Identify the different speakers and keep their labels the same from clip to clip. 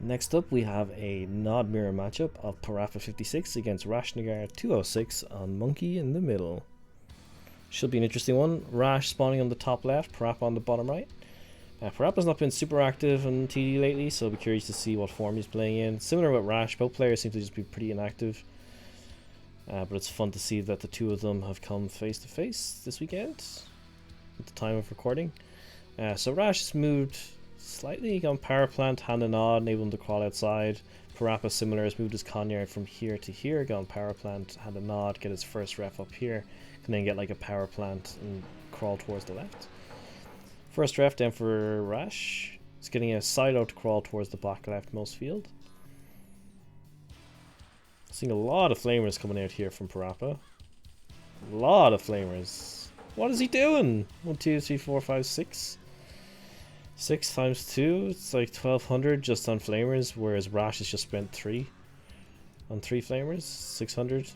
Speaker 1: Next up, we have a nod mirror matchup of PaRappa56 against Rashnagar206 on Monkey in the middle. Should be an interesting one. Rash spawning on the top left, PaRappa on the bottom right. PaRappa's not been super active on TD lately, so I'll be curious to see what form he's playing in. Similar with Rash, both players seem to just be pretty inactive. But it's fun to see that the two of them have come face to face this weekend at the time of recording. So Rash has moved slightly, gone power plant, hand and nod, enable him to crawl outside. PaRappa similar, has moved his conyard from here to here, gone power plant, hand and nod, get his first ref up here, can then get like a power plant and crawl towards the left. First ref down for Rash. He's getting a silo to crawl towards the back leftmost field. Seeing a lot of flamers coming out here from PaRappa. A lot of flamers. What is he doing? 1, 2, 3, 4, 5, 6. 6 times 2, it's like 1200 just on flamers, whereas Rash has just spent 3 on 3 flamers, 600.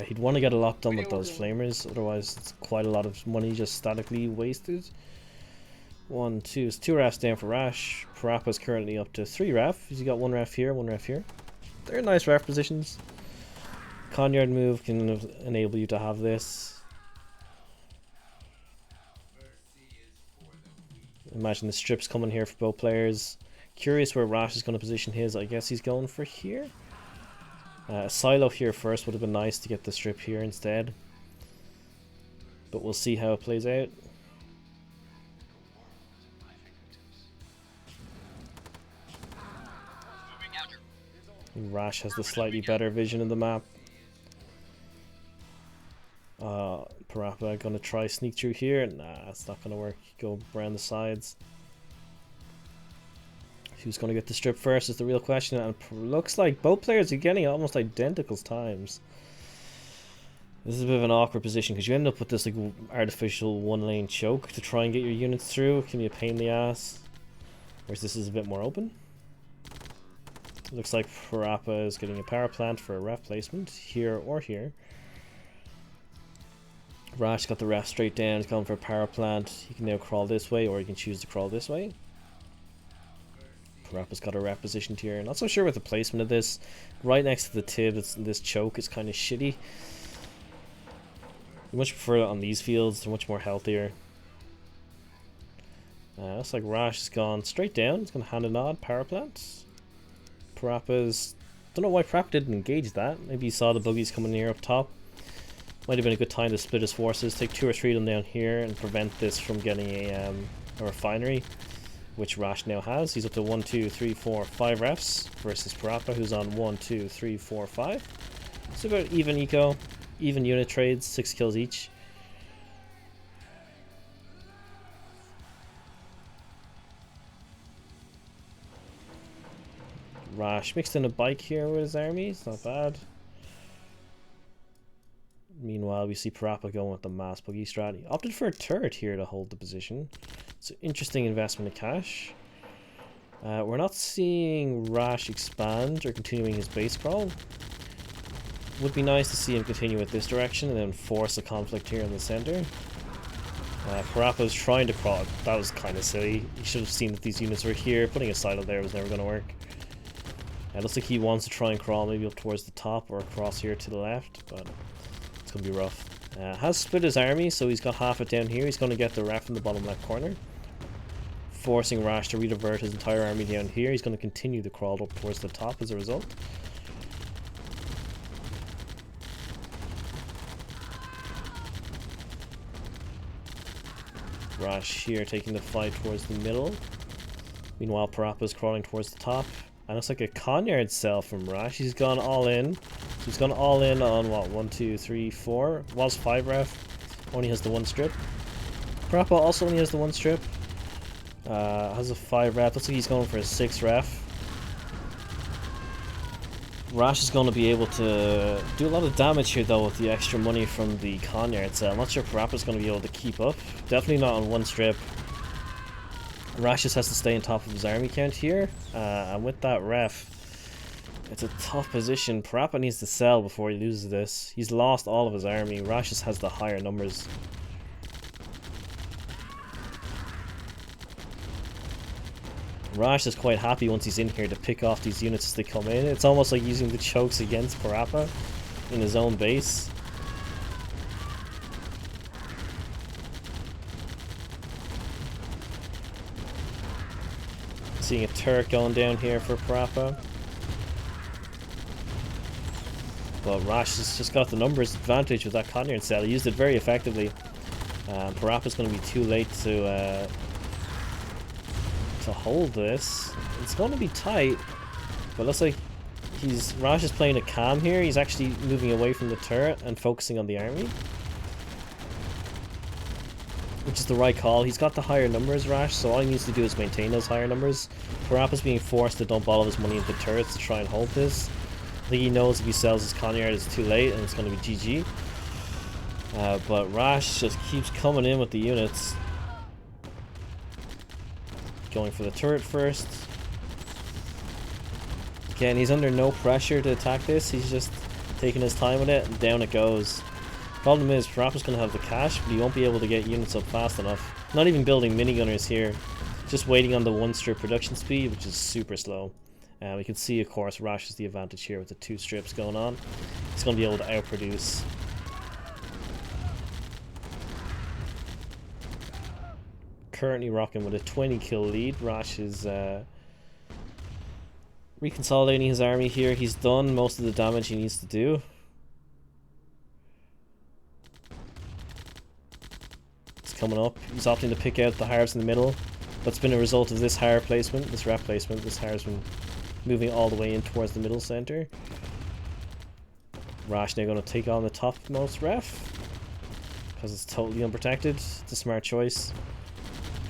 Speaker 1: He'd want to get a lot done with those flamers, otherwise it's quite a lot of money just statically wasted. 1, 2, it's 2 refs down for Rash. PaRappa's currently up to 3 ref. He's got 1 ref here, 1 ref here. They're nice ref positions. Conyard move can enable you to have this. Imagine the strips coming here for both players. Curious where Rash is going to position his. I guess he's going for here. Silo here first would have been nice to get the strip here instead. But we'll see how it plays out. Rash has the slightly better vision of the map. PaRappa gonna try sneak through here. Nah, it's not gonna work. Go around the sides. Who's gonna get the strip first is the real question, and it looks like both players are getting almost identical times. This is a bit of an awkward position because you end up with this like artificial 1-lane choke to try and get your units through. It can be a pain in the ass. Whereas this is a bit more open. Looks like PaRappa is getting a power plant for a ref placement here or here. Rash got the ref straight down, he's going for a power plant. He can now crawl this way, or he can choose to crawl this way. PaRappa's got a ref positioned here. Not so sure with the placement of this. Right next to the tib, this choke is kind of shitty. I much prefer it on these fields, they're much more healthier. Looks like Rash has gone straight down, he's going to hand a nod, power plant. PaRappa's... don't know why PaRappa didn't engage that. Maybe he saw the buggies coming here up top. Might have been a good time to split his forces, take 2 or 3 of them down here and prevent this from getting a refinery, which Rash now has. He's up to 1, 2, 3, 4, 5 refs versus PaRappa, who's on 1, 2, 3, 4, 5. So about even eco, even unit trades, 6 kills each. Rash mixed in a bike here with his army, it's not bad. Meanwhile, we see PaRappa going with the mass buggy strat. He opted for a turret here to hold the position. It's an interesting investment of cash. We're not seeing Rash expand or continuing his base crawl. Would be nice to see him continue with this direction and then force a conflict here in the center. PaRappa was trying to crawl. That was kind of silly. You should have seen that these units were here. Putting a silo there was never going to work. It looks like he wants to try and crawl maybe up towards the top or across here to the left, but it's going to be rough. Has split his army, so he's got half it down here. He's going to get the ref in the bottom left corner, forcing Rash to redivert his entire army down here. He's going to continue the crawl up towards the top as a result. Rash here taking the fight towards the middle. Meanwhile, PaRappa's crawling towards the top. And it's like a conyard cell from Rash. He's gone all in. So he's gone all in on what? 1, 2, 3, 4. Was 5 ref. Only has the 1 strip. PaRappa also only has the 1 strip. Has a 5 ref. Looks like he's going for a 6 ref. Rash is going to be able to do a lot of damage here though with the extra money from the conyard cell. I'm not sure PaRappa's going to be able to keep up. Definitely not on 1 strip. Rash just has to stay on top of his army count here, and with that ref, it's a tough position. PaRappa needs to sell before he loses this. He's lost all of his army. Rash just has the higher numbers. Rash is quite happy once he's in here to pick off these units as they come in. It's almost like using the chokes against PaRappa in his own base. Seeing a turret going down here for PaRappa. But Rash has just got the numbers advantage with that Conyer cell. He used it very effectively. PaRappa's going to be too late to hold this. It's going to be tight, but looks like Rash is playing a calm here. He's actually moving away from the turret and focusing on the army, which is the right call. He's got the higher numbers, Rash, so all he needs to do is maintain those higher numbers. PaRappa's being forced to dump all of his money into turrets to try and hold this. I think he knows if he sells his Conyer it's too late and it's going to be GG. But Rash just keeps coming in with the units. Going for the turret first. Again, he's under no pressure to attack this. He's just taking his time with it, and down it goes. Problem is, PaRappa's going to have the cash, but he won't be able to get units up fast enough. Not even building minigunners here. Just waiting on the 1-strip production speed, which is super slow. We can see, of course, Rash has the advantage here with the 2 strips going on. He's going to be able to outproduce. Currently rocking with a 20 kill lead. Rash is reconsolidating his army here. He's done most of the damage he needs to do. It's coming up. He's opting to pick out the harves in the middle. That's been a result of this harv placement, this ref placement. This harv's been moving all the way in towards the middle center. Rash now going to take on the topmost ref because it's totally unprotected. It's a smart choice.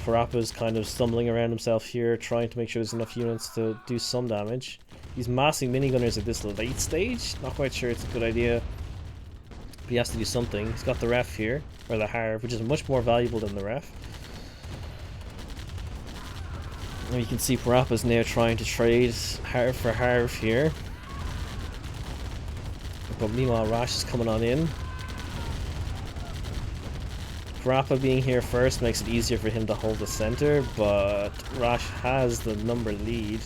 Speaker 1: PaRappa's kind of stumbling around himself here, trying to make sure there's enough units to do some damage. He's massing minigunners at this late stage. Not quite sure it's a good idea, but he has to do something. He's got the ref here, or the harv, which is much more valuable than the ref. And you can see PaRappa's now trying to trade harv for harv here. But meanwhile, Rash is coming on in. PaRappa being here first makes it easier for him to hold the center, but Rash has the number lead.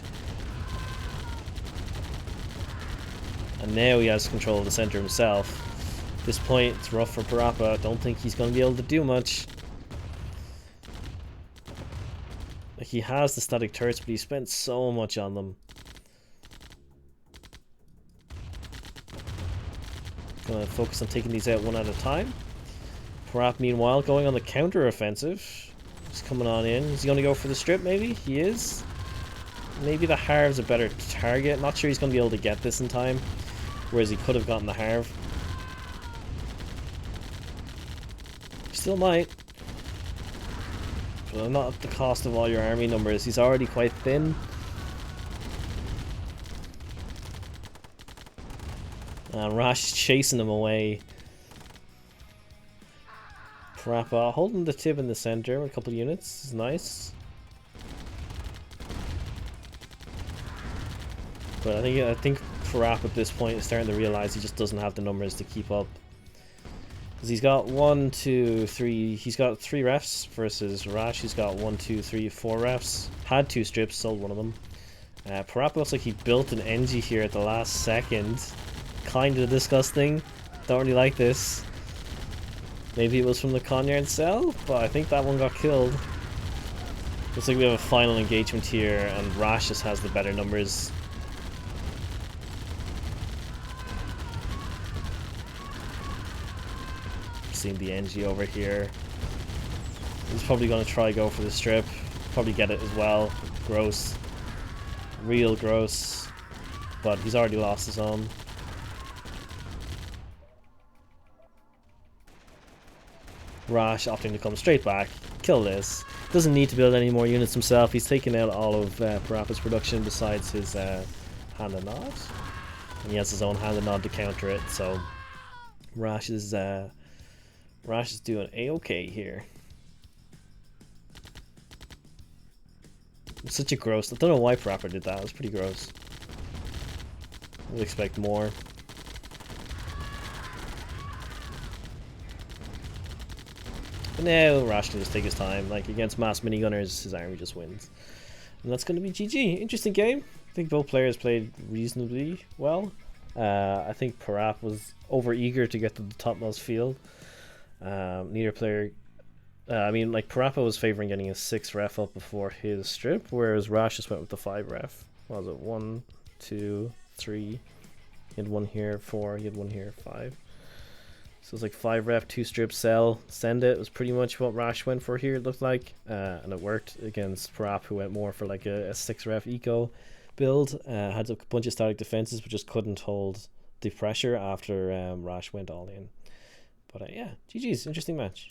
Speaker 1: And now he has control of the center himself. At this point, it's rough for PaRappa. I don't think he's going to be able to do much. Like, he has the static turrets, but he spent so much on them. Gonna focus on taking these out one at a time. PaRappa, meanwhile, going on the counter-offensive. He's coming on in. Is he going to go for the strip, maybe? He is. Maybe the harv's a better target. Not sure he's going to be able to get this in time, whereas he could have gotten the harv. Still might. But not at the cost of all your army numbers. He's already quite thin. And Rash is chasing him away. PaRappa holding the tib in the center with a couple of units is nice. But I think PaRappa at this point is starting to realize he just doesn't have the numbers to keep up. Because he's got 1, 2, 3. He's got 3 refs versus Rash. He's got 1, 2, 3, 4 refs. Had 2 strips, sold one of them. PaRappa looks like he built an NG here at the last second. Kind of disgusting. Don't really like this. Maybe it was from the Conyer cell, but I think that one got killed. Looks like we have a final engagement here, and Rash just has the better numbers. Seeing the NG over here. He's probably going to try go for the strip. Probably get it as well. Gross. Real gross. But he's already lost his own. Rash opting to come straight back, kill this. Doesn't need to build any more units himself. He's taken out all of PaRappa's production besides his hand and nod. And he has his own hand and nod to counter it, so Rash is doing a-okay here. It's such a gross. I don't know why PaRappa did that. It was pretty gross. I would expect more. But now Rash can just take his time. Like, against mass minigunners, his army just wins. And that's going to be GG. Interesting game. I think both players played reasonably well. I think PaRappa was over eager to get to the topmost field. Neither player, I mean, like PaRappa was favoring getting a 6 ref up before his strip, whereas Rash just went with the 5 ref. What was it? 1, 2, 3. He had 1 here, 4. He had 1 here, 5. So it's like 5 ref, 2 strip, sell, send it. It was pretty much what Rash went for here, it looked like. And it worked against PaRappa, who went more for like a 6 ref eco build. Had a bunch of static defenses, but just couldn't hold the pressure after Rash went all in. But yeah, GG's, interesting match.